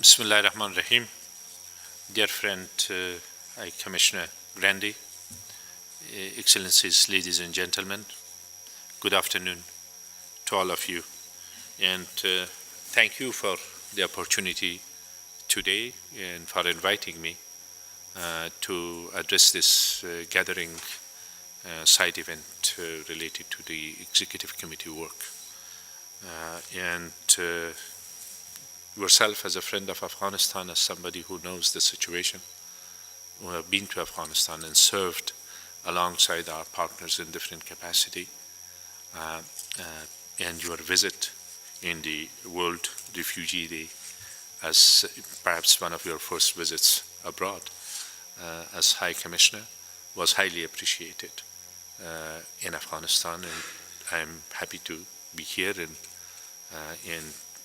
Bismillah ar-Rahman ar-Rahim. Dear friend, Commissioner Grandy, Excellencies, ladies and gentlemen, good afternoon to all of you. And thank you for the opportunity today and for inviting me to address this gathering side event related to the Executive Committee work. Yourself as a friend of Afghanistan, as somebody who knows the situation, who have been to Afghanistan and served alongside our partners in different capacity, and your visit in the World Refugee Day as perhaps one of your first visits abroad as High Commissioner was highly appreciated in Afghanistan, and I'm happy to be here and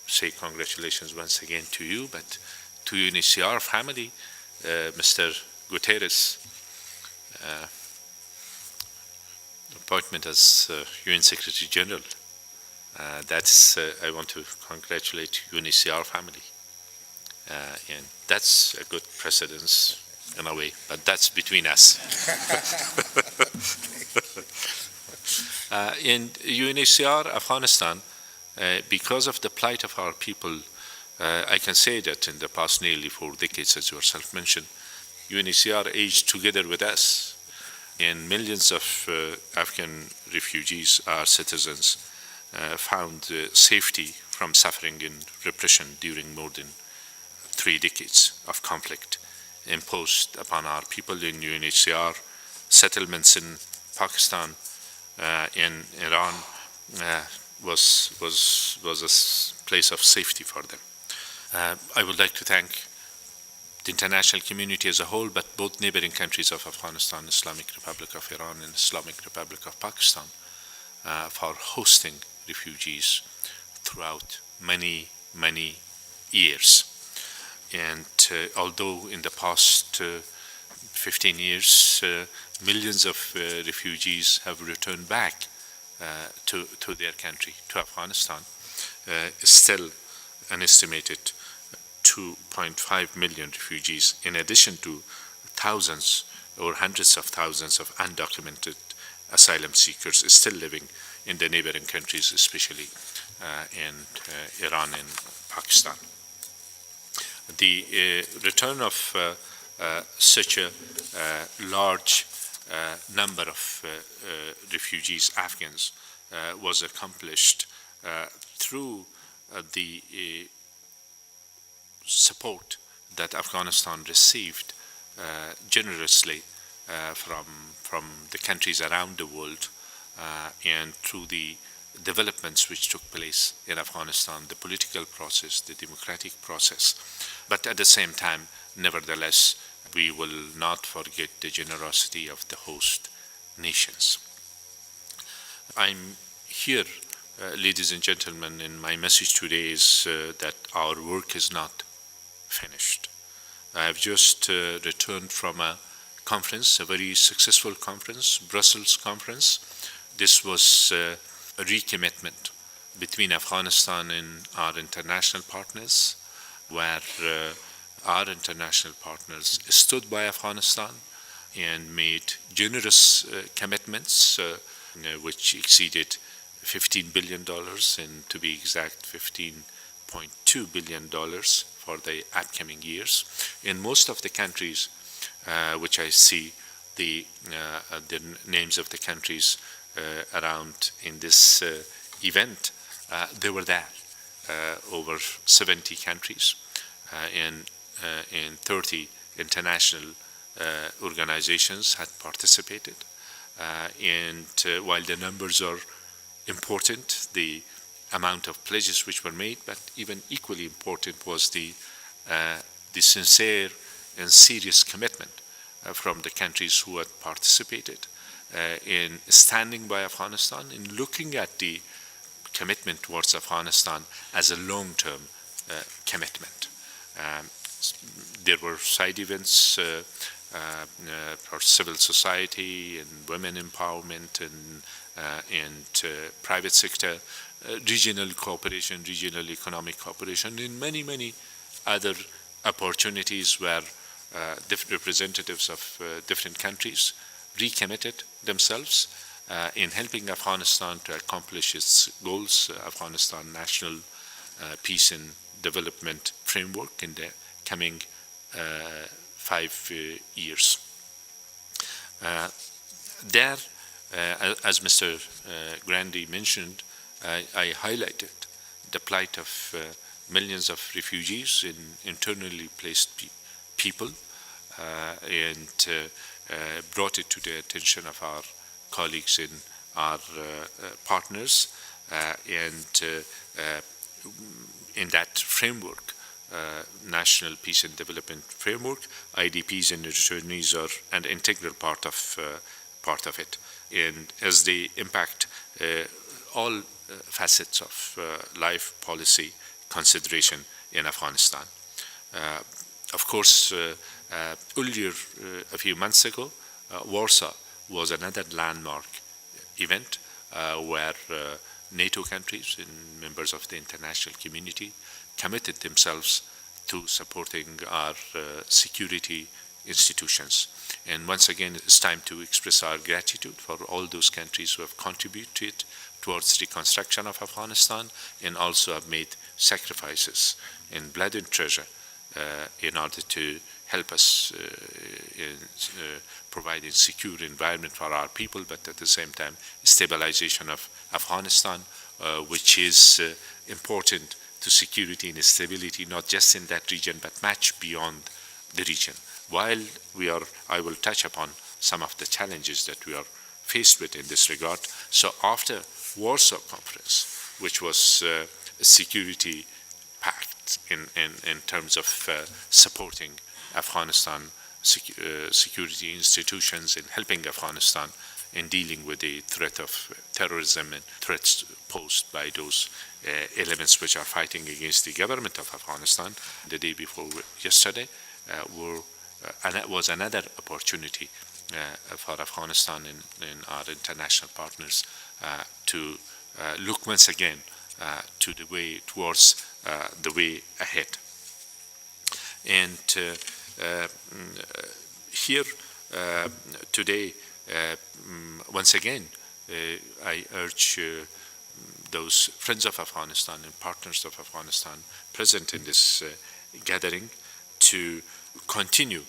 say congratulations once again to you, but to UNHCR family, Mr. Guterres' appointment as UN Secretary General. I want to congratulate UNHCR family, and that's a good precedence in a way, but that's between us. In UNHCR Afghanistan, because of the plight of our people, I can say that in the past nearly 4 decades, as yourself mentioned, UNHCR aged together with us, and millions of Afghan refugees, our citizens, found safety from suffering and repression during more than 3 decades of conflict imposed upon our people. In UNHCR settlements in Pakistan, in Iran, was a place of safety for them. I would like to thank the international community as a whole, but both neighboring countries of Afghanistan, Islamic Republic of Iran and Islamic Republic of Pakistan, for hosting refugees throughout many years. And although in the past 15 years, millions of refugees have returned back to their country, to Afghanistan, still an estimated 2.5 million refugees, in addition to thousands or hundreds of thousands of undocumented asylum seekers still living in the neighboring countries, especially in Iran and Pakistan. The return of such a large number of refugees, Afghans, was accomplished through the support that Afghanistan received generously from the countries around the world, and through the developments which took place in Afghanistan, the political process, the democratic process. But at the same time, nevertheless, we will not forget the generosity of the host nations. I'm here, ladies and gentlemen, and my message today is that our work is not finished. I have just returned from a conference, a very successful conference, Brussels conference. This was a recommitment between Afghanistan and our international partners, where our international partners stood by Afghanistan and made generous commitments, which exceeded $15 billion, and to be exact, $15.2 billion for the upcoming years. In most of the countries, which I see the names of the countries around in this event, they were there, over 70 countries, and 30 international organizations had participated. And while the numbers are important, the amount of pledges which were made, but even equally important was the sincere and serious commitment from the countries who had participated in standing by Afghanistan, in looking at the commitment towards Afghanistan as a long-term commitment. There were side events for civil society and women empowerment and private sector, regional cooperation, regional economic cooperation, and many other opportunities where different representatives of different countries recommitted themselves in helping Afghanistan to accomplish its goals, Afghanistan National Peace and Development Framework in the coming 5 years. There, as Mr. Grandy mentioned, I highlighted the plight of millions of refugees in internally placed people and brought it to the attention of our colleagues and our partners. And in that framework, National Peace and Development Framework, IDPs and returnees are an integral part of it. And as they impact all facets of life policy consideration in Afghanistan. Of course, earlier, a few months ago, Warsaw was another landmark event where NATO countries and members of the international community committed themselves to supporting our security institutions. And once again, it's time to express our gratitude for all those countries who have contributed towards reconstruction of Afghanistan and also have made sacrifices in blood and treasure in order to help us in providing secure environment for our people, but at the same time, stabilization of Afghanistan, which is important to security and stability, not just in that region, but much beyond the region. While I will touch upon some of the challenges that we are faced with in this regard. So after Warsaw Conference, which was a security pact in terms of supporting Afghanistan security institutions and helping Afghanistan in dealing with the threat of terrorism and threats posed by those elements which are fighting against the government of Afghanistan. The day before yesterday was another opportunity for Afghanistan and our international partners to look once again to the way towards the way ahead. And here today, once again, I urge those friends of Afghanistan and partners of Afghanistan present in this gathering to continue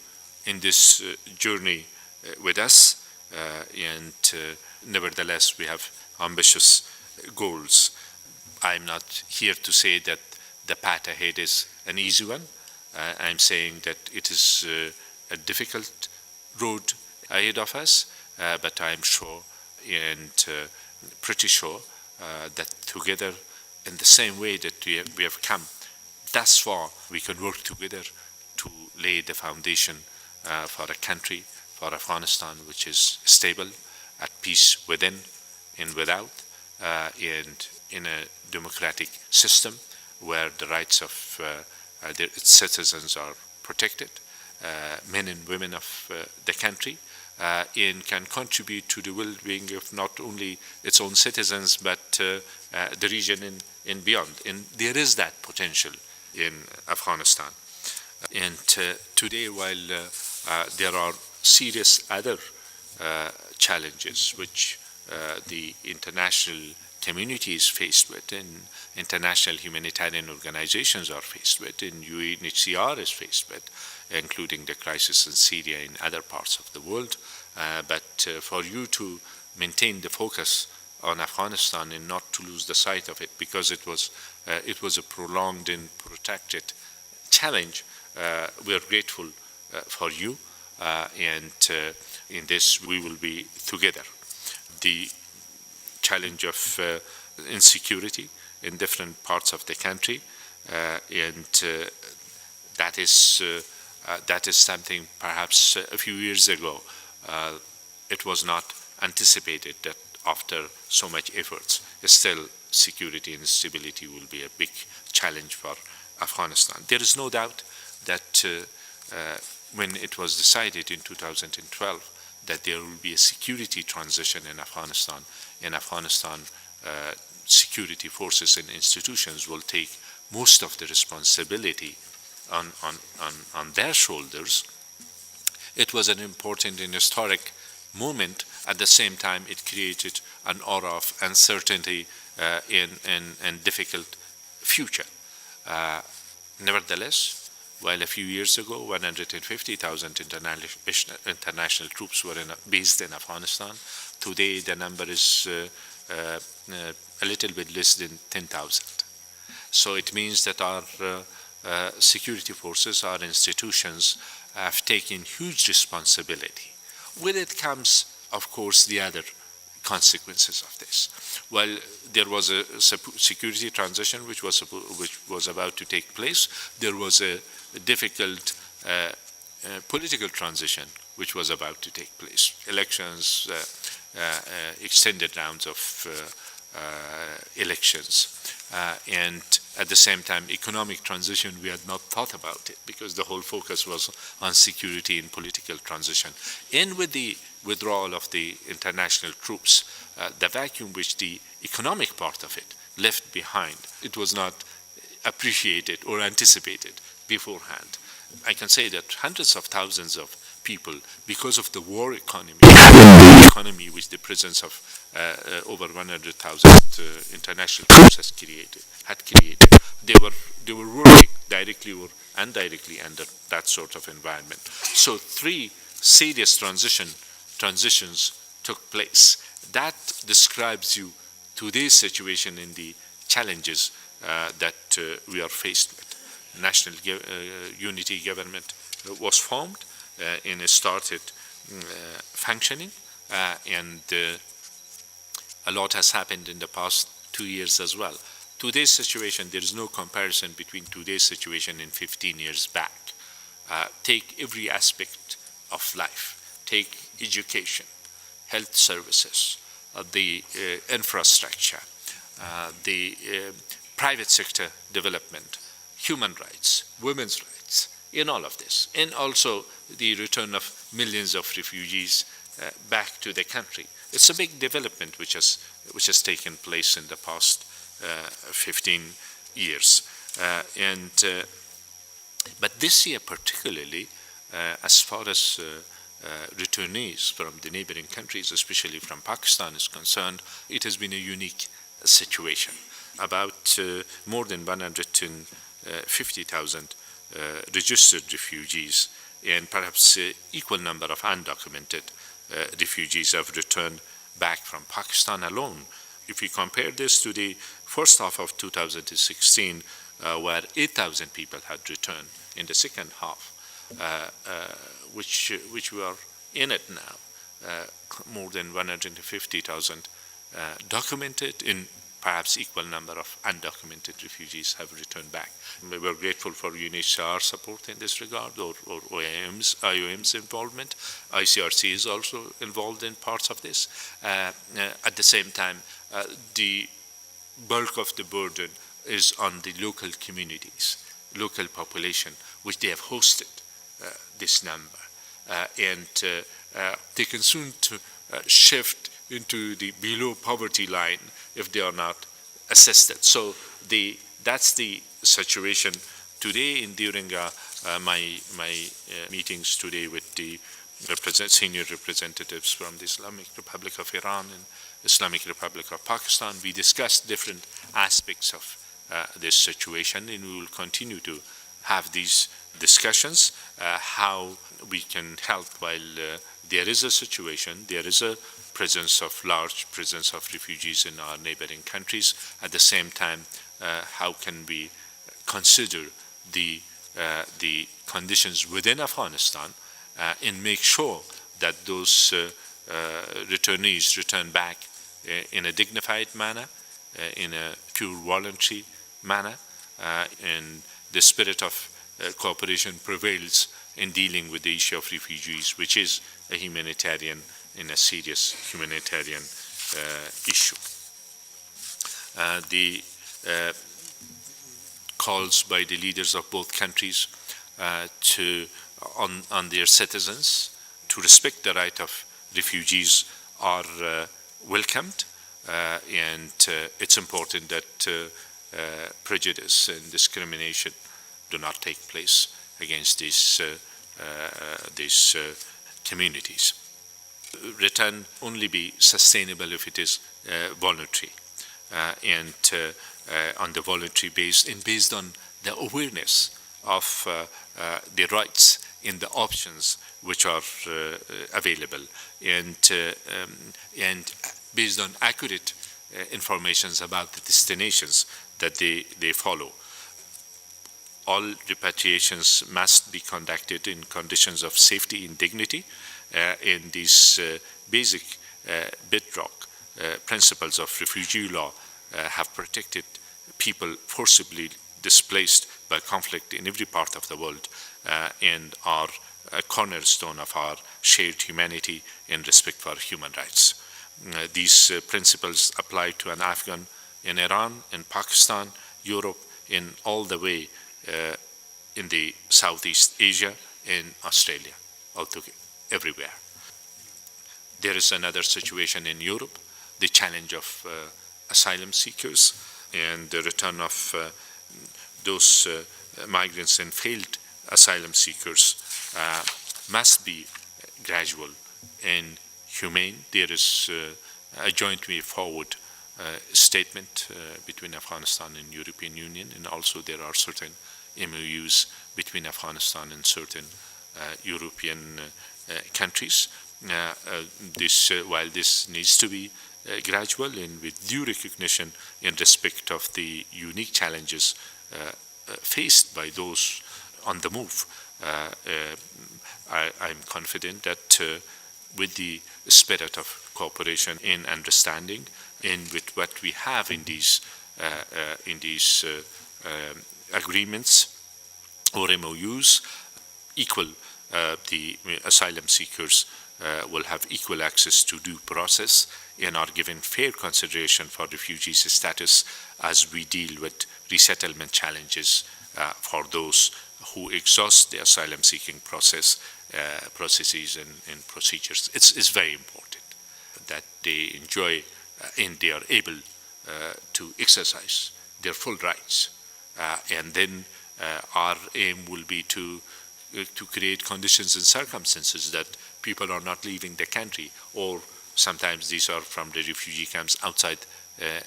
in this journey with us, and nevertheless we have ambitious goals. I'm not here to say that the path ahead is an easy one. I'm saying that it is a difficult road ahead of us, but I'm sure and pretty sure that together, in the same way that we have come thus far, we can work together to lay the foundation for a country, for Afghanistan, which is stable, at peace within and without, and in a democratic system where the rights of its citizens are protected, men and women of the country, and can contribute to the well-being of not only its own citizens, but the region and beyond. And there is that potential in Afghanistan. And today, while there are serious other challenges which the international community is faced with, and international humanitarian organizations are faced with, and UNHCR is faced with, including the crisis in Syria and other parts of the world. But for you to maintain the focus on Afghanistan and not to lose the sight of it, because it was a prolonged and protracted challenge, we are grateful for you, and in this we will be together. The challenge of insecurity in different parts of the country, and that is something perhaps a few years ago it was not anticipated that after so much efforts, still security and stability will be a big challenge for Afghanistan. There is no doubt that when it was decided in 2012 that there will be a security transition in Afghanistan, security forces and institutions will take most of the responsibility on their shoulders. It was an important and historic moment. At the same time, it created an aura of uncertainty and difficult future. Nevertheless, while a few years ago 150,000 international troops were based in Afghanistan, today the number is a little bit less than 10,000. So it means that our security forces, our institutions have taken huge responsibility. With it comes, of course, the other consequences of this. Well, there was a security transition which was about to take place. There was a difficult political transition which was about to take place. Elections, extended rounds of elections, and at the same time economic transition. We had not thought about it because the whole focus was on security and political transition. And with the withdrawal of the international troops, the vacuum which the economic part of it left behind, it was not appreciated or anticipated beforehand. I can say that hundreds of thousands of people, because of the war economy which the presence of over 100,000 international troops had created, they were working directly or indirectly under that sort of environment. So three serious transitions took place. That describes you today's situation in the challenges that we are faced with. National unity government was formed and started functioning, and a lot has happened in the past 2 years as well. Today's situation, there is no comparison between today's situation and 15 years back. Take every aspect of life. Take education, health services, the infrastructure, the private sector development, human rights, women's rights, in all of this, and also the return of millions of refugees back to the country. It's a big development which has taken place in the past 15 years. But this year particularly, as far as returnees from the neighboring countries, especially from Pakistan, is concerned, it has been a unique situation. About more than 150,000 registered refugees and perhaps equal number of undocumented refugees have returned back from Pakistan alone. If we compare this to the first half of 2016, where 8,000 people had returned in the second half, which we are in it now, more than 150,000 documented, in perhaps equal number of undocumented refugees have returned back. We were grateful for UNHCR support in this regard, or IOM's involvement. ICRC is also involved in parts of this. At the same time, the bulk of the burden is on the local communities, local population, which they have hosted this number. And they can soon shift into the below poverty line if they are not assisted. So that's the situation today. And during my meetings today with the senior representatives from the Islamic Republic of Iran and Islamic Republic of Pakistan, we discussed different aspects of this situation, and we will continue to have these discussions, how we can help while there is a situation, there is a large presence of refugees in our neighboring countries. At the same time, how can we consider the conditions within Afghanistan and make sure that those returnees return back in a dignified manner, in a pure voluntary manner, and the spirit of cooperation prevails in dealing with the issue of refugees, which is a humanitarian and a serious humanitarian issue. The calls by the leaders of both countries on their citizens to respect the right of refugees are welcomed, and it's important that prejudice and discrimination do not take place against these communities. Return only be sustainable if it is voluntary, and on the voluntary base, and based on the awareness of the rights and the options which are available, and based on accurate informations about the destinations that they follow. All repatriations must be conducted in conditions of safety and dignity, and these basic bedrock principles of refugee law have protected people forcibly displaced by conflict in every part of the world, and are a cornerstone of our shared humanity and respect for human rights. These principles apply to an Afghan in Iran, in Pakistan, Europe, in all the way in the Southeast Asia, in Australia, altogether, everywhere. There is another situation in Europe, the challenge of asylum seekers and the return of those migrants and failed asylum seekers must be gradual and humane. There is a joint way forward statement between Afghanistan and European Union, and also there are certain MOUs between Afghanistan and certain European countries. While this needs to be gradual and with due recognition and respect of the unique challenges faced by those on the move, I'm confident that with the spirit of cooperation and understanding, and with what we have in these agreements or MOUs, the asylum seekers will have equal access to due process and are given fair consideration for refugees status as we deal with resettlement challenges for those who exhaust the asylum seeking processes and procedures. It's very important that they enjoy and they are able to exercise their full rights. And then our aim will be to create conditions and circumstances that people are not leaving the country, or sometimes these are from the refugee camps outside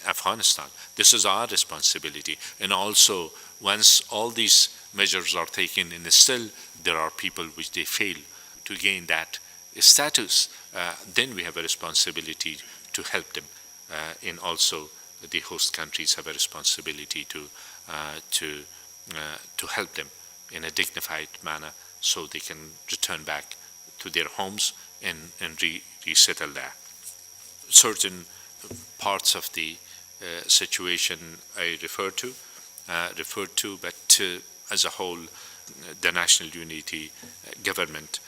Afghanistan. This is our responsibility. And also, once all these measures are taken, and still there are people which they fail to gain that status, then we have a responsibility to help them. And also, the host countries have a responsibility to help them in a dignified manner so they can return back to their homes and resettle there. Certain parts of the situation I referred to, but as a whole, the National Unity Government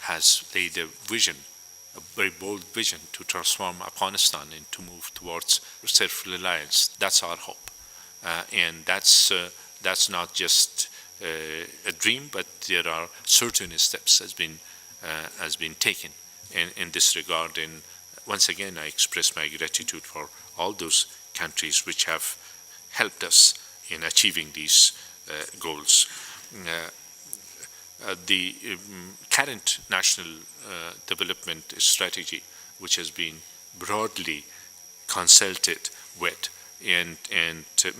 has laid a vision, a very bold vision, to transform Afghanistan and to move towards self-reliance. That's our hope, and that's not just a dream, but there are certain steps has been taken in this regard. And once again, I express my gratitude for all those countries which have helped us in achieving these goals. The current national development strategy, which has been broadly consulted with, and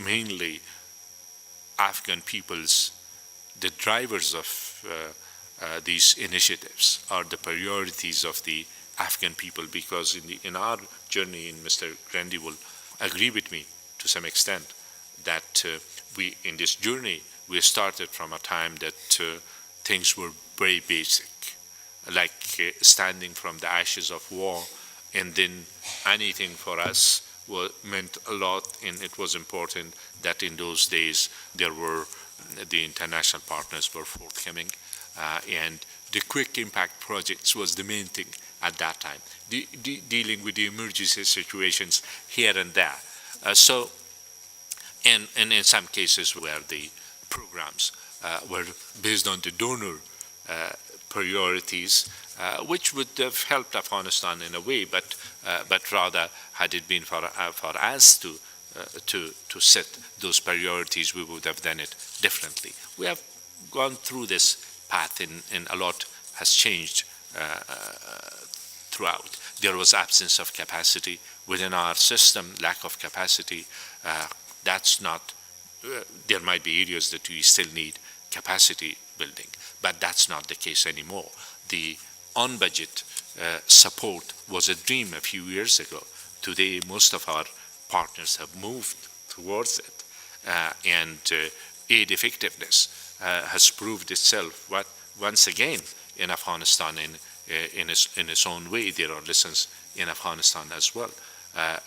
mainly Afghan peoples, the drivers of these initiatives are the priorities of the Afghan people, because in our journey, and Mr. Grandi will agree with me to some extent, that we in this journey we started from a time that things were very basic, like standing from the ashes of war, and then anything for us meant a lot, and it was important that in those days the international partners were forthcoming, and the quick impact projects was the main thing at that time, dealing with the emergency situations here and there. And in some cases where the programs were based on the donor priorities, which would have helped Afghanistan in a way, but rather had it been for us to to set those priorities, we would have done it differently. We have gone through this path, and a lot has changed throughout. There was absence of capacity within our system, lack of capacity. That's not, there might be areas that we still need capacity building, but that's not the case anymore. The on-budget support was a dream a few years ago. Today, most of our partners have moved towards it, and aid effectiveness has proved itself once again in Afghanistan in its own way. There are lessons in Afghanistan as well.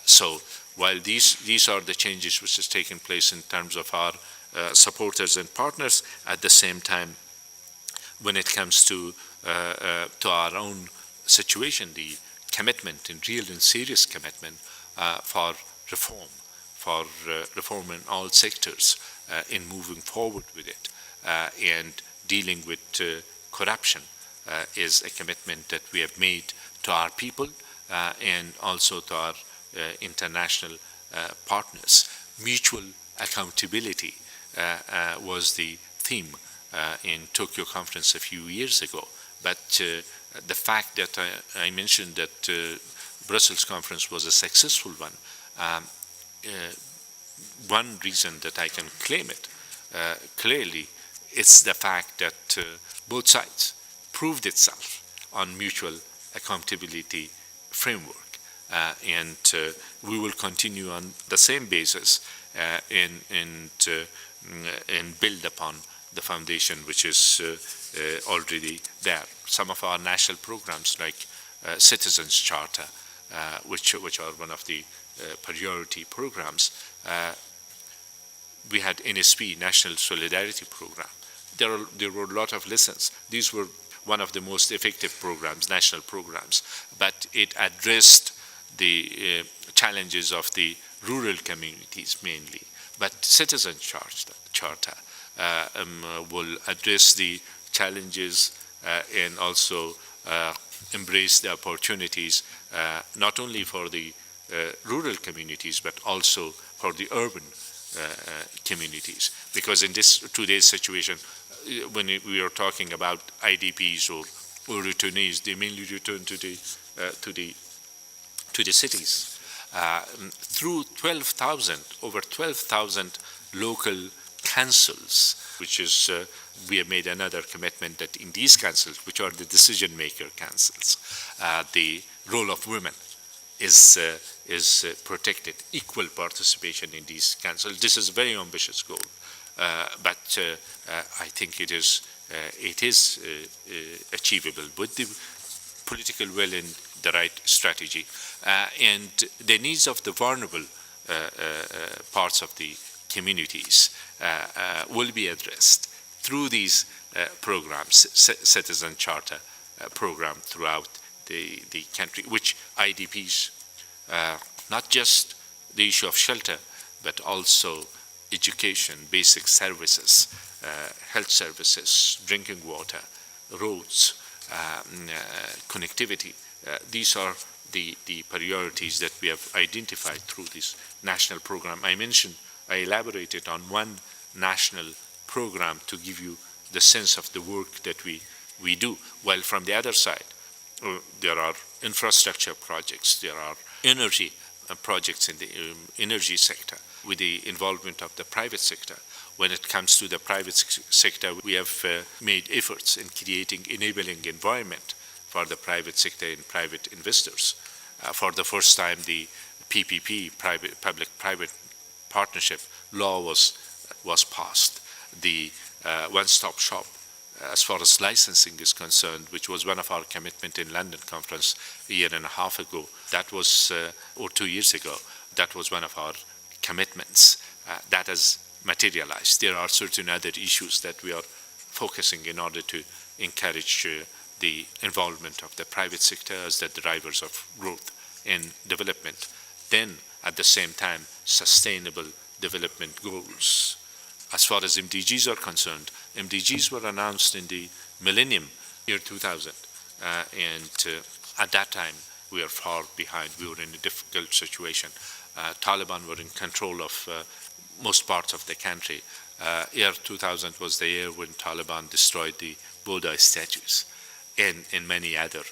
So while these are the changes which has taken place in terms of our supporters and partners, at the same time, when it comes to our own situation, the commitment, and real and serious commitment for reform in all sectors, in moving forward with it, and dealing with corruption is a commitment that we have made to our people and also to our international partners. Mutual accountability was the theme in Tokyo conference a few years ago. But the fact that I mentioned that Brussels conference was a successful one, one reason that I can claim it clearly, it's the fact that both sides proved itself on mutual accountability framework, and we will continue on the same basis and build upon the foundation which is already there. Some of our national programs, like Citizens Charter, which are one of the priority programs, we had NSP, National Solidarity Program. There were a lot of lessons. These were one of the most effective programs, national programs, but it addressed the challenges of the rural communities mainly. But Citizen Charter will address the challenges and also embrace the opportunities not only for the rural communities but also for the urban communities. Because in today's situation, when we are talking about IDPs or returnees, they mainly return to the cities. Through over 12,000 local councils, which is, we have made another commitment that in these councils, which are the decision-maker councils, the role of women is protected, equal participation in these councils. This is a very ambitious goal, but I think it is achievable with the political will and the right strategy. And the needs of the vulnerable parts of the communities will be addressed through these programs, Citizen Charter program throughout the country, which IDPs, not just the issue of shelter, but also education, basic services, health services, drinking water, roads, connectivity. These are the priorities that we have identified through this national program. I elaborated on one national program to give you the sense of the work that we do, while from the other side, there are infrastructure projects, there are energy projects in the energy sector with the involvement of the private sector. When it comes to the private sector, we have made efforts in creating enabling environment for the private sector and private investors. For the first time, the PPP, public-private partnership law was passed. The one-stop shop, as far as licensing is concerned, which was one of our commitment in London conference a year and a half ago, that was, or 2 years ago, that was one of our commitments. That has materialized. There are certain other issues that we are focusing in order to encourage the involvement of the private sector as the drivers of growth and development. Then, at the same time, sustainable development goals. As far as MDGs are concerned, MDGs were announced in the millennium, year 2000, and at that time we were far behind. We were in a difficult situation. Taliban were in control of most parts of the country. Year 2000 was the year when Taliban destroyed the Buddha statues and many other,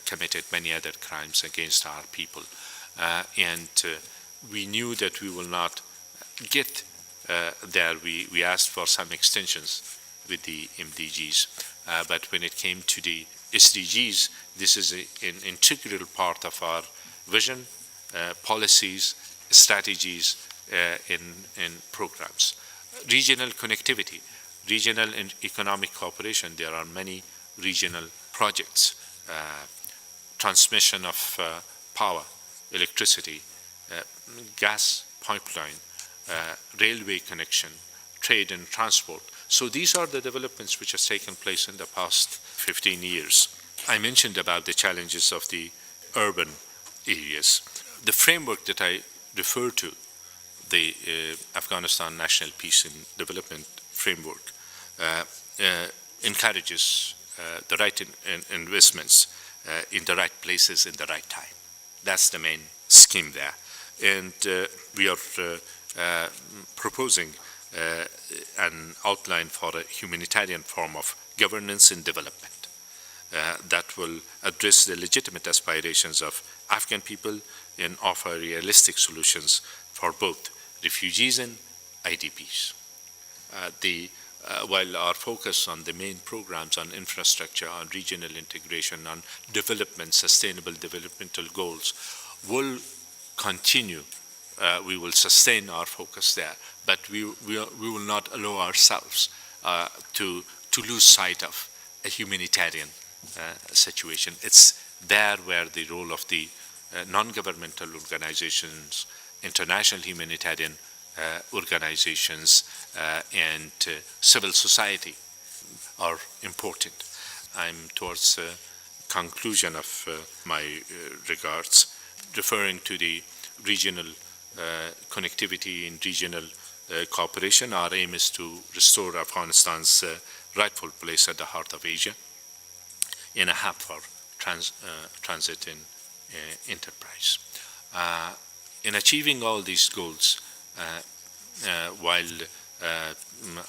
committed many other crimes against our people. And we knew that we will not get there. We asked for some extensions with the MDGs, but when it came to the SDGs, this is an integral part of our vision, policies, strategies, in programs. Regional connectivity, regional and economic cooperation. There are many regional projects, transmission of power, electricity, gas pipeline, railway connection, trade and transport. So these are the developments which have taken place in the past 15 years. I mentioned about the challenges of the urban areas. The framework that I refer to, the Afghanistan National Peace and Development Framework, encourages the right investments in the right places in the right time. That's the main scheme there. And we are proposing an outline for a humanitarian form of governance and development that will address the legitimate aspirations of Afghan people and offer realistic solutions for both refugees and IDPs. While our focus on the main programs on infrastructure, on regional integration, on development, sustainable developmental goals will continue, we will sustain our focus there, but we will not allow ourselves to lose sight of a humanitarian situation. It's there where the role of the non-governmental organizations, international humanitarian organizations, and civil society are important. I'm towards the conclusion of my regards, referring to the regional connectivity and regional cooperation. Our aim is to restore Afghanistan's rightful place at the heart of Asia in a hub for transit and enterprise. In achieving all these goals, while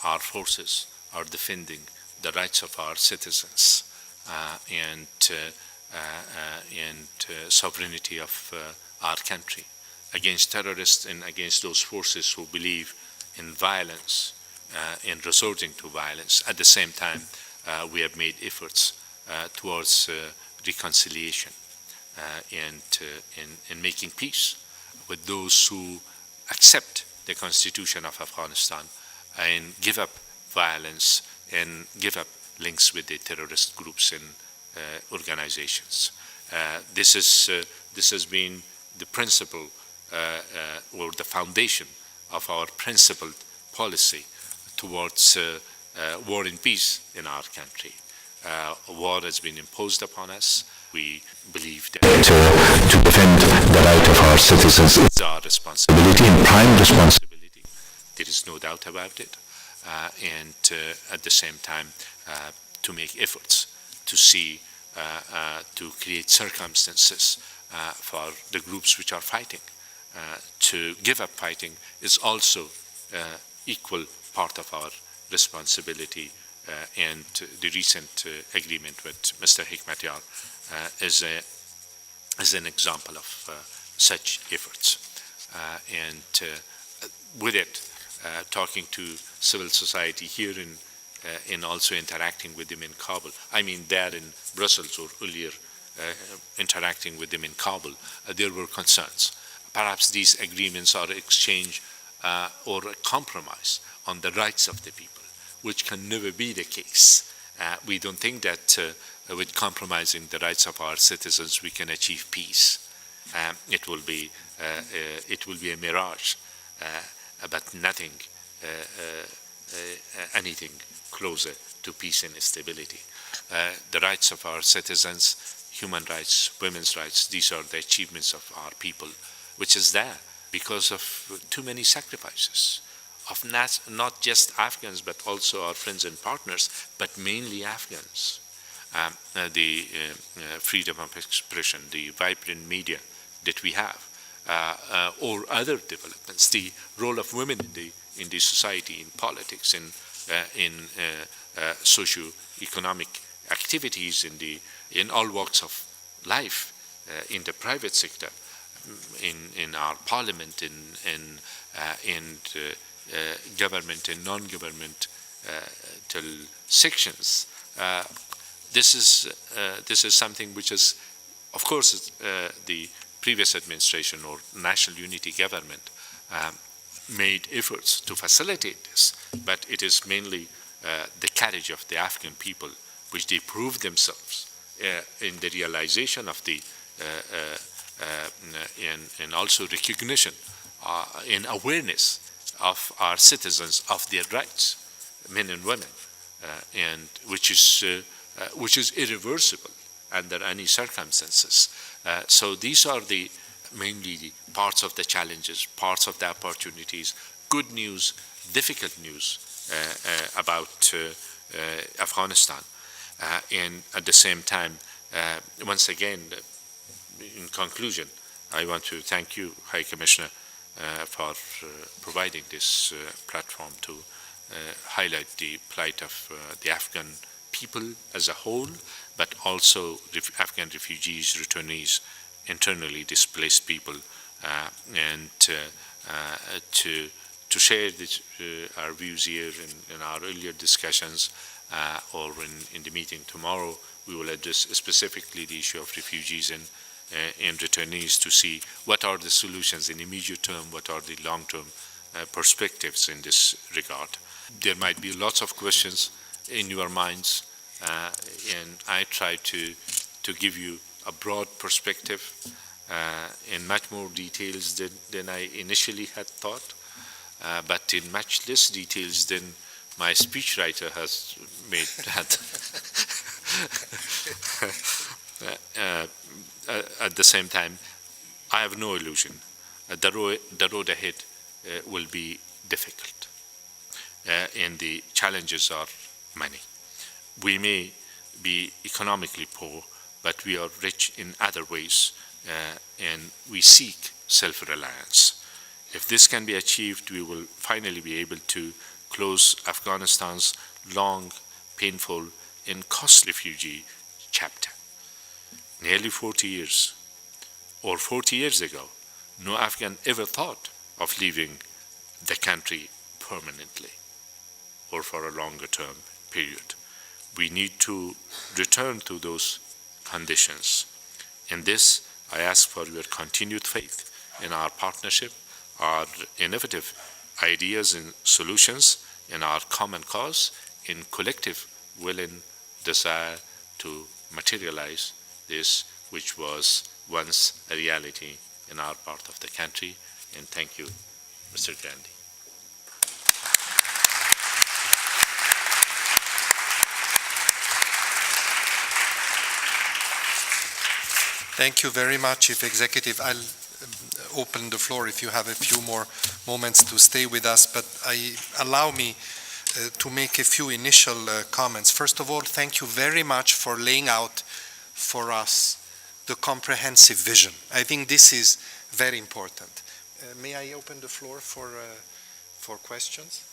our forces are defending the rights of our citizens and sovereignty of our country against terrorists and against those forces who believe in violence and resorting to violence, at the same time, we have made efforts towards reconciliation and making peace with those who accept the Constitution of Afghanistan and give up violence and give up links with the terrorist groups and organizations. This has been the principle or the foundation of our principled policy towards war and peace in our country. War has been imposed upon us. We believe that to defend the right of our citizens is our responsibility and prime responsibility. There is no doubt about it. And at the same time, to make efforts to see, to create circumstances for the groups which are fighting. To give up fighting is also equal part of our responsibility, and the recent agreement with Mr. Hikmatyar is an example of such efforts. And with it, talking to civil society here and also interacting with them in Kabul. I mean, there in Brussels or earlier interacting with them in Kabul, there were concerns. Perhaps these agreements are exchange or a compromise on the rights of the people, which can never be the case. We don't think that with compromising the rights of our citizens we can achieve peace. It will be a mirage, but nothing, anything closer to peace and stability. The rights of our citizens, human rights, women's rights, these are the achievements of our people, which is there because of too many sacrifices of not just Afghans, but also our friends and partners, but mainly Afghans. The freedom of expression, the vibrant media that we have, or other developments, the role of women in the society, in politics, in socio-economic activities, in all walks of life, in the private sector, in our parliament, in government and non-government sections. This is something which is, of course, the previous administration or national unity government made efforts to facilitate this, but it is mainly the courage of the Afghan people, which they proved themselves in the realization of the and also recognition and awareness of our citizens of their rights, men and women, and which is irreversible under any circumstances. So these are mainly the parts of the challenges, parts of the opportunities, good news, difficult news about Afghanistan. And at the same time, once again, in conclusion, I want to thank you, High Commissioner, for providing this platform to highlight the plight of the Afghan people as a whole, but also Afghan refugees, returnees, internally displaced people, and to share our views here in our earlier discussions, or in the meeting tomorrow. We will address specifically the issue of refugees and returnees to see what are the solutions in immediate term, what are the long-term perspectives in this regard. There might be lots of questions in your minds, and I try to give you a broad perspective in much more details than I initially had thought, but in much less details than my speechwriter has made that. At the same time, I have no illusion. The road ahead will be difficult, and the challenges are many. We may be economically poor, but we are rich in other ways, and we seek self-reliance. If this can be achieved, we will finally be able to close Afghanistan's long, painful, and costly refugee chapter. Nearly 40 years, or 40 years ago, no Afghan ever thought of leaving the country permanently or for a longer term period. We need to return to those conditions. In this, I ask for your continued faith in our partnership, our innovative ideas and solutions, in our common cause, in collective will and desire to materialize this, which was once a reality in our part of the country. And thank you, Mr. Gandhi. Thank you very much, Chief Executive. I'll open the floor if you have a few more moments to stay with us, but allow me to make a few initial comments. First of all, thank you very much for laying out for us the comprehensive vision. I think this is very important. May I open the floor for questions?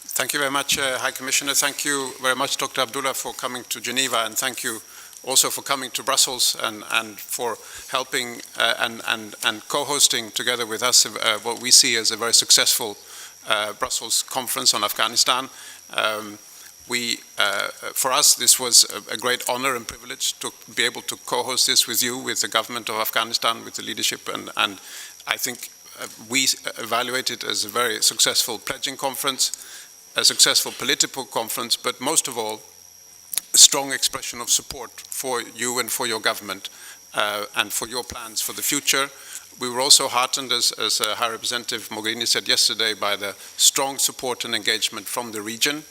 Thank you very much, High Commissioner. Thank you very much, Dr. Abdullah, for coming to Geneva, and thank you also for coming to Brussels and for helping and co-hosting together with us what we see as a very successful Brussels conference on Afghanistan. For us, this was a great honor and privilege to be able to co-host this with you, with the government of Afghanistan, with the leadership, and I think we evaluate it as a very successful pledging conference, a successful political conference, but most of all, a strong expression of support for you and for your government and for your plans for the future. We were also heartened, as High Representative Mogherini said yesterday, by the strong support and engagement from the region.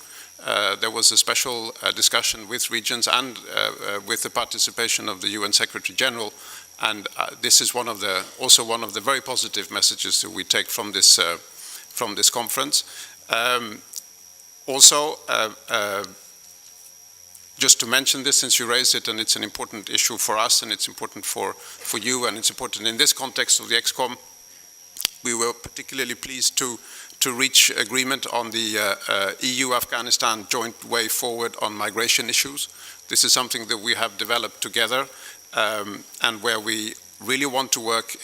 There was a special discussion with regions and with the participation of the UN Secretary General, and this is also one of the very positive messages that we take from this conference. just to mention this, since you raised it, and it's an important issue for us, and it's important for you, and it's important in this context of the ExCom, we were particularly pleased to reach agreement on the EU-Afghanistan joint way forward on migration issues. This is something that we have developed together, and where we really want to work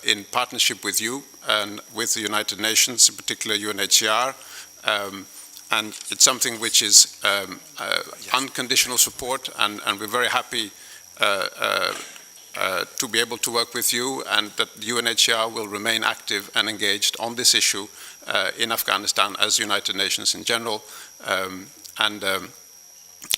in partnership with you and with the United Nations, in particular UNHCR, and it's something which is unconditional support, and we're very happy to be able to work with you, and that UNHCR will remain active and engaged on this issue in Afghanistan as United Nations in general.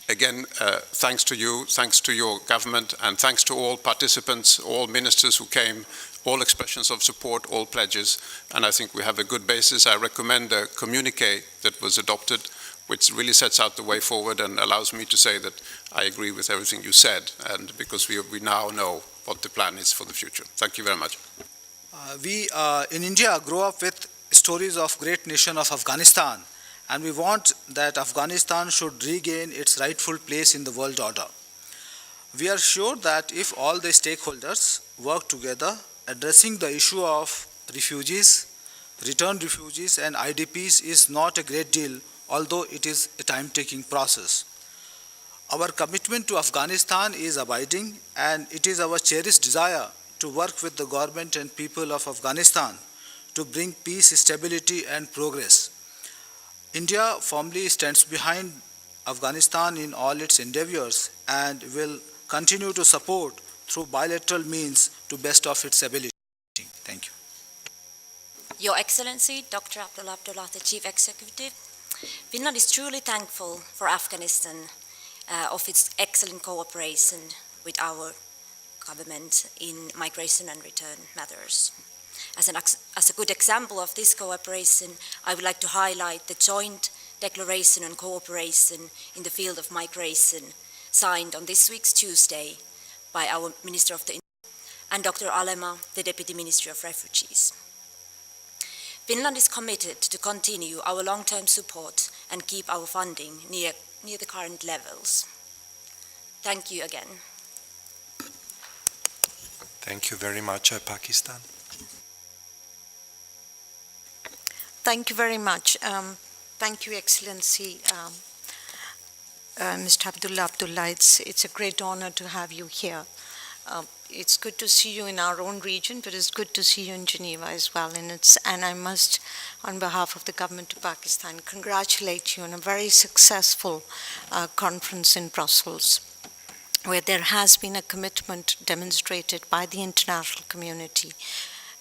Again, thanks to you, thanks to your government, and thanks to all participants, all ministers who came, all expressions of support, all pledges, and I think we have a good basis. I recommend a communique that was adopted, which really sets out the way forward and allows me to say that I agree with everything you said, and because we now know what the plan is for the future. Thank you very much. We in India grew up with stories of great nation of Afghanistan, and we want that Afghanistan should regain its rightful place in the world order. We are sure that if all the stakeholders work together, addressing the issue of refugees, returned refugees and IDPs is not a great deal, although it is a time-taking process. Our commitment to Afghanistan is abiding, and it is our cherished desire to work with the government and people of Afghanistan to bring peace, stability and progress. India firmly stands behind Afghanistan in all its endeavors and will continue to support through bilateral means to best of its ability. Thank you. Your Excellency, Dr. Abdullah, the Chief Executive, Finland is truly thankful for Afghanistan of its excellent cooperation with our government in migration and return matters. As a good example of this cooperation, I would like to highlight the joint declaration on cooperation in the field of migration signed on this week's Tuesday by our Minister of the Interior and Dr. Alema, the Deputy Minister of Refugees. Finland is committed to continue our long-term support and keep our funding near the current levels. Thank you again. Thank you very much, Pakistan. Thank you very much. Thank you, Excellency, Mr. Abdullah. It's a great honor to have you here. It's good to see you in our own region, but it's good to see you in Geneva as well. And I must, on behalf of the government of Pakistan, congratulate you on a very successful conference in Brussels, where there has been a commitment demonstrated by the international community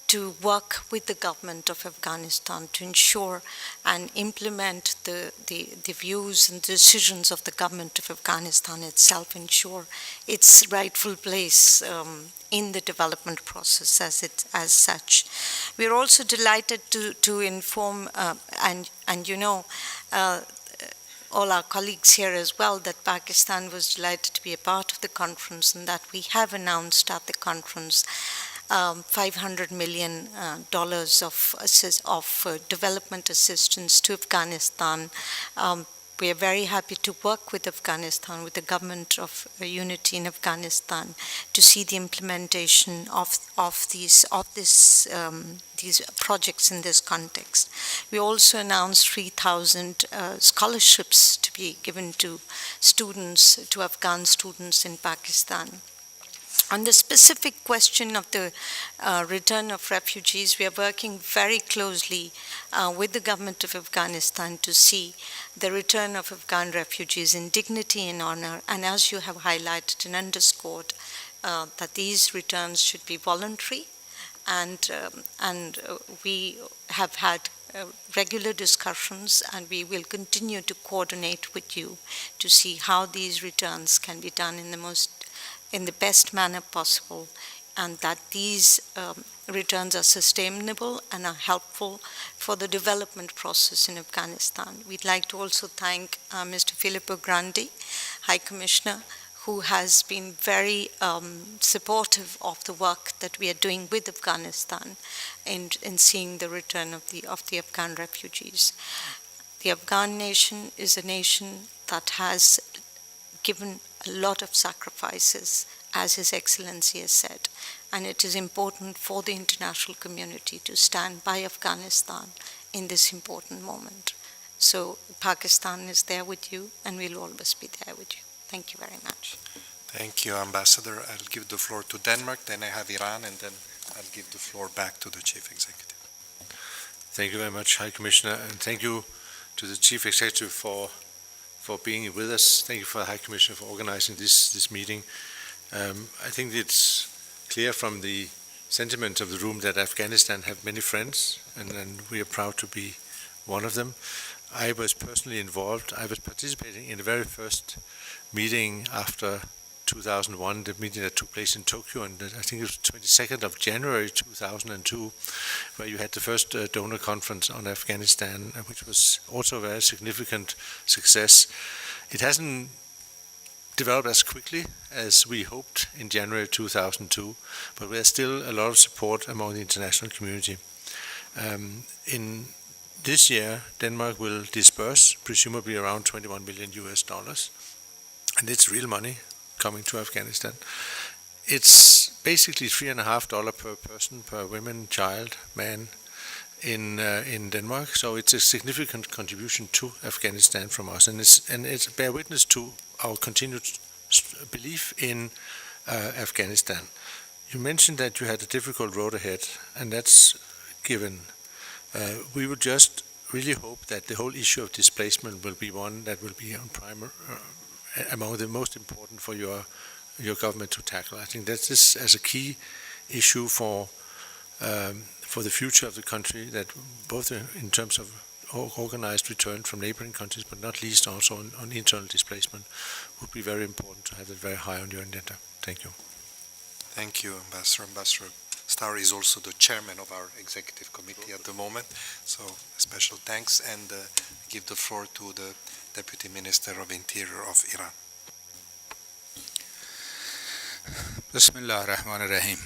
to work with the government of Afghanistan to ensure and implement the views and decisions of the government of Afghanistan itself, ensure its rightful place in the development process as such. We are also delighted to inform and you know all our colleagues here as well that Pakistan was delighted to be a part of the conference, and that we have announced at the conference $500 million of development assistance to Afghanistan. We are very happy to work with Afghanistan, with the government of unity in Afghanistan, to see the implementation of these projects in this context. We also announced 3,000 scholarships to be given to students, to Afghan students in Pakistan. On the specific question of the return of refugees, we are working very closely with the government of Afghanistan to see the return of Afghan refugees in dignity and honor, and as you have highlighted and underscored, that these returns should be voluntary, and we have had regular discussions, and we will continue to coordinate with you to see how these returns can be done in the best manner possible, and that these returns are sustainable and are helpful for the development process in Afghanistan. We'd like to also thank Mr. Filippo Grandi, High Commissioner, who has been very supportive of the work that we are doing with Afghanistan in seeing the return of the Afghan refugees. The Afghan nation is a nation that has given a lot of sacrifices, as His Excellency has said, and it is important for the international community to stand by Afghanistan in this important moment. So Pakistan is there with you, and we'll always be there with you. Thank you very much. Thank you, Ambassador. I'll give the floor to Denmark, then I have Iran, and then I'll give the floor back to the Chief Executive. Thank you very much, High Commissioner, and thank you to the Chief Executive for being with us. Thank you for the High Commissioner for organizing this meeting. I think it's clear from the sentiment of the room that Afghanistan have many friends, and we are proud to be one of them. I was personally involved. I was participating in the very first meeting after 2001, the meeting that took place in Tokyo, and I think it was 22nd of January 2002, where you had the first donor conference on Afghanistan, which was also a very significant success. It hasn't developed as quickly as we hoped in January 2002, but there's still a lot of support among the international community. In this year, Denmark will disperse presumably around $21 million, and it's real money coming to Afghanistan. It's basically $3.50 per person, per woman, child, man in Denmark. So it's a significant contribution to Afghanistan from us, and it's bear witness to our continued belief in Afghanistan. You mentioned that you had a difficult road ahead, and that's given. We would just really hope that the whole issue of displacement will be one that will be on among the most important for your government to tackle. I think that this as a key issue for the future of the country, that both in terms of organized return from neighboring countries, but not least also on internal displacement, would be very important to have it very high on your agenda. Thank you. Thank you, Ambassador. Ambassador Starr is also the chairman of our executive committee at the moment, so special thanks, and give the floor to the Deputy Minister of Interior of Iran. بسم الله الرحمن الرحیم.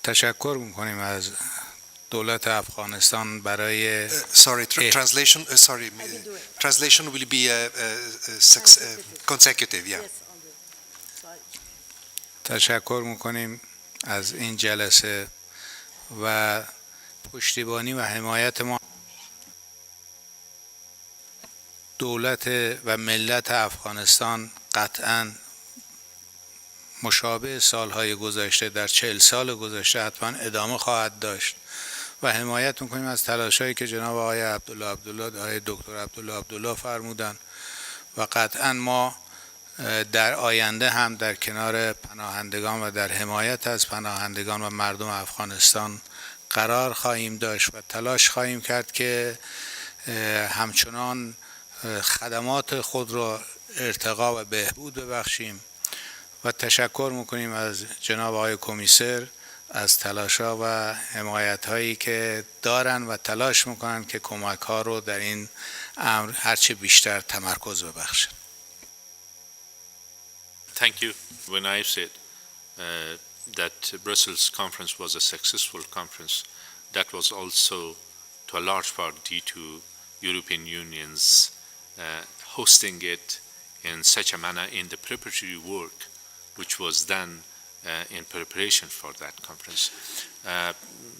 تشکر میکنیم از دولت افغانستان برای translation will be consecutive, yeah. تشکر میکنیم از این جلسه و پشتیبانی و حمایت ما دولت و ملت افغانستان قطعاً مشابه سالهای گذشته در 40 سال گذشته حتما ادامه خواهد داشت و حمایت میکنیم از تلاشایی که جناب آقای عبدالله دکتر عبدالله فرمودن و قطعا ما در آینده هم در کنار پناهندگان و در حمایت از پناهندگان و مردم افغانستان قرار خواهیم داشت و تلاش خواهیم کرد که همچنان خدمات خود را ارتقا و بهبود ببخشیم و تشکر میکنیم از جناب آقای کمیسر از تلاش‌ها و حمایت‌هایی که دارن و تلاش میکنن که کمک‌ها رو در این امر هرچه بیشتر تمرکز ببخشن. Thank you. When I said that Brussels conference was a successful conference, that was also to a large part due to European Union's hosting it in such a manner in the preparatory work which was done in preparation for that conference.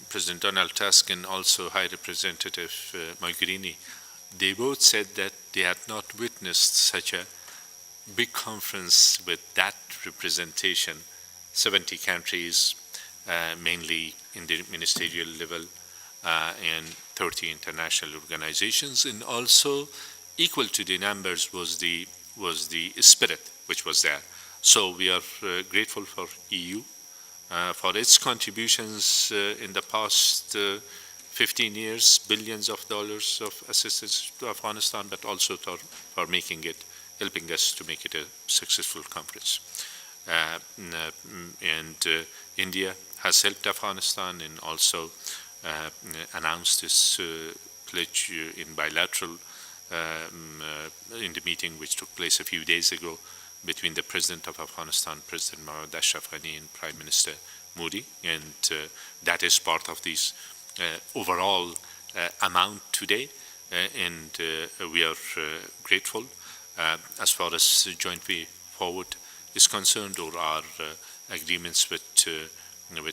President Donald Tusk and also High Representative Mogherini, they both said that they had not witnessed such a big conference with that representation, 70 countries, mainly in the ministerial level, and 30 international organizations, and also equal to the numbers was the spirit which was there. So we are grateful for EU for its contributions in the past 15 years, billions of dollars of assistance to Afghanistan, but also for making it, helping us to make it a successful conference. India has helped Afghanistan and also announced this pledge in bilateral in the meeting which took place a few days ago between the President of Afghanistan, President Mohammad Ashraf Ghani, and Prime Minister Modi, and that is part of this overall amount today, and we are grateful. As far as jointly forward is concerned, or our agreements with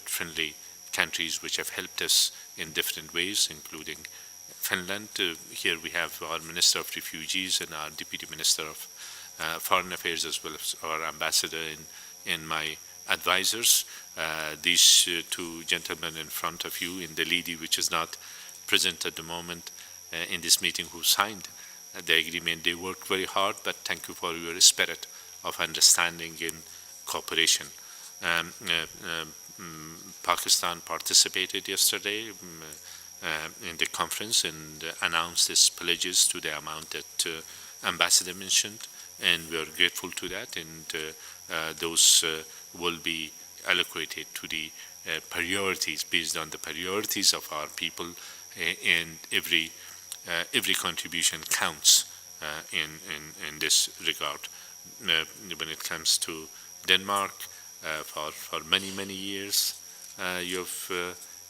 friendly countries which have helped us in different ways, including Finland. Here we have our Minister of Refugees and our Deputy Minister of Foreign Affairs, as well as our ambassador in my advisors. These two gentlemen in front of you in the lady, which is not present at the moment in this meeting, who signed the agreement. They worked very hard, but thank you for your spirit of understanding and cooperation. Pakistan participated yesterday in the conference and announced its pledges to the amount that Ambassador mentioned, and we are grateful to that, and those will be allocated to the priorities, based on the priorities of our people, and every contribution counts in this regard. When it comes to Denmark, for many years you've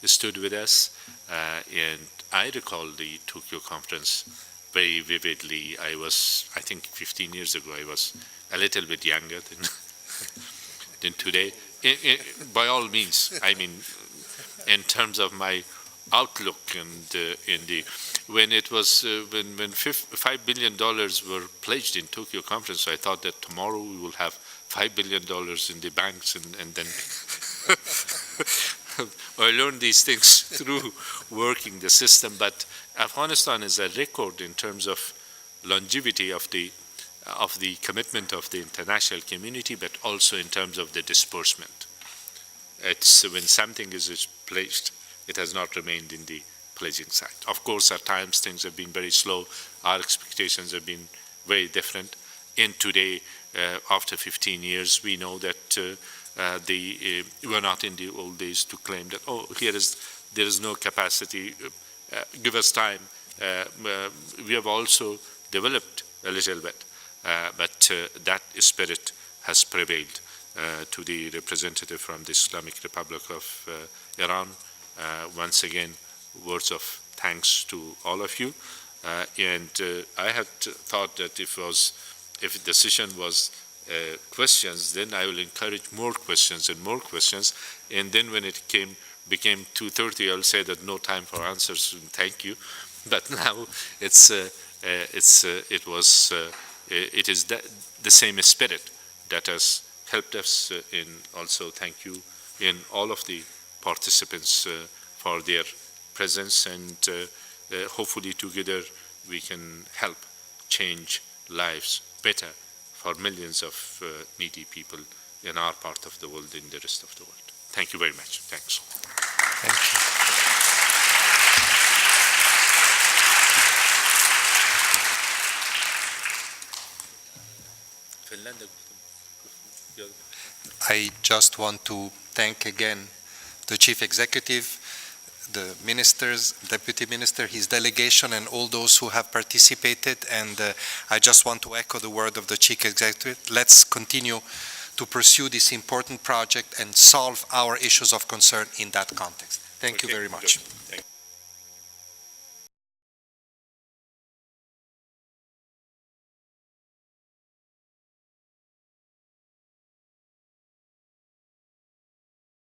stood with us, and I recall the Tokyo conference very vividly. I think 15 years ago, I was a little bit younger than today. By all means, I mean, in terms of my outlook, and when it was when $5 billion were pledged in Tokyo conference, I thought that tomorrow we will have $5 billion in the banks, and then I learned these things through working the system. But Afghanistan is a record in terms of longevity of the commitment of the international community, but also in terms of the disbursement. It's when something is pledged, it has not remained in the pledging side. Of course, at times things have been very slow. Our expectations have been very different. And today, after 15 years, we know that we're not in the old days to claim that, oh, there is no capacity, give us time. We have also developed a little bit, but that spirit has prevailed. To the representative from the Islamic Republic of Iran, once again, words of thanks to all of you. And I had thought that if the decision was questions, then I will encourage more questions and more questions. And then when it became 2:30, I'll say that no time for answers. Thank you. But now it is the same spirit that has helped us in. Also, thank you in all of the participants for their presence, and hopefully together we can help change lives better for millions of needy people in our part of the world and the rest of the world. Thank you very much. Thanks. Thank you. I just want to thank again the Chief Executive, the ministers, Deputy Minister, his delegation, and all those who have participated. And I just want to echo the word of the Chief Executive. Let's continue to pursue this important project and solve our issues of concern in that context. Thank you very much. Thank you.